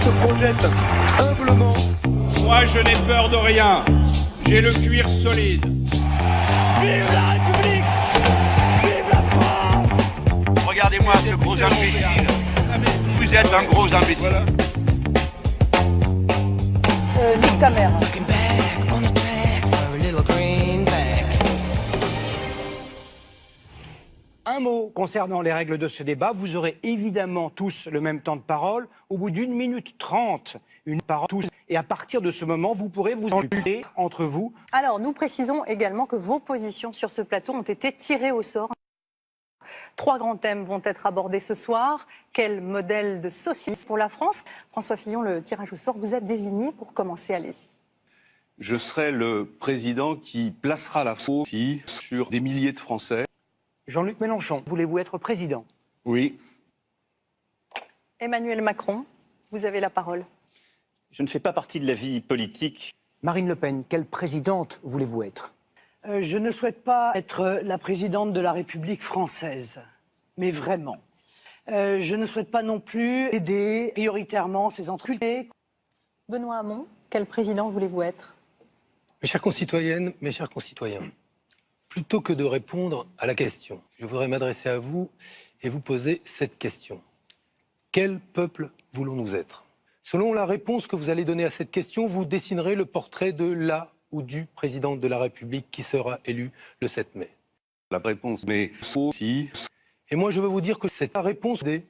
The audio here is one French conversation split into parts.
se projette humblement. Moi, je n'ai peur de rien. J'ai le cuir solide. Vive la République! Vive la France! Regardez-moi ce gros imbécile. Vous êtes un gros imbécile. Voilà. Nique ta mère. Un mot concernant les règles de ce débat. Vous aurez évidemment tous le même temps de parole. Au bout d'1 minute 30, une parole tous. Et à partir de ce moment, vous pourrez vous engueuler entre vous. Alors, nous précisons également que vos positions sur ce plateau ont été tirées au sort. 3 grands thèmes vont être abordés ce soir. Quel modèle de société pour la France? François Fillon, le tirage au sort, vous êtes désigné pour commencer. Allez-y. Je serai le président qui placera la faute sur des milliers de Français. Jean-Luc Mélenchon, voulez-vous être président? Oui. Emmanuel Macron, vous avez la parole. Je ne fais pas partie de la vie politique. Marine Le Pen, quelle présidente voulez-vous être? Je ne souhaite pas être la présidente de la République française, mais vraiment. Je ne souhaite pas non plus aider prioritairement ces entreprises. Benoît Hamon, quel président voulez-vous être? Mes chères concitoyennes, mes chers concitoyens, plutôt que de répondre à la question, je voudrais m'adresser à vous et vous poser cette question. Quel peuple voulons-nous être? Selon la réponse que vous allez donner à cette question, vous dessinerez le portrait de la ou du président de la République qui sera élu le 7 mai. La réponse, mais aussi. Et moi, je veux vous dire que cette réponse est...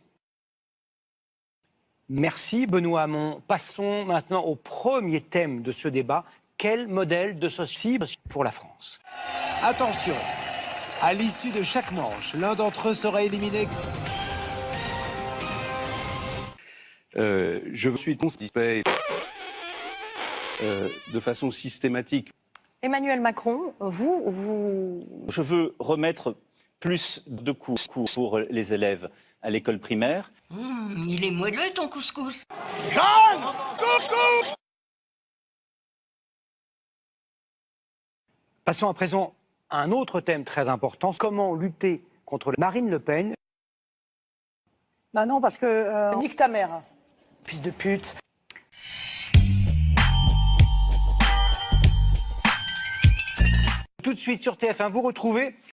Merci Benoît Hamon. Passons maintenant au premier thème de ce débat. Quel modèle de société pour la France? Attention, à l'issue de chaque manche, l'un d'entre eux sera éliminé. Je suis constipé de façon systématique. Emmanuel Macron, vous... Je veux remettre plus de cours pour les élèves à l'école primaire. Il est moelleux ton couscous. Jeanne! Couscous! Passons à présent à un autre thème très important. Comment lutter contre Marine Le Pen? Bah non, parce que... Nique ta mère, fils de pute. Tout de suite sur TF1, vous retrouvez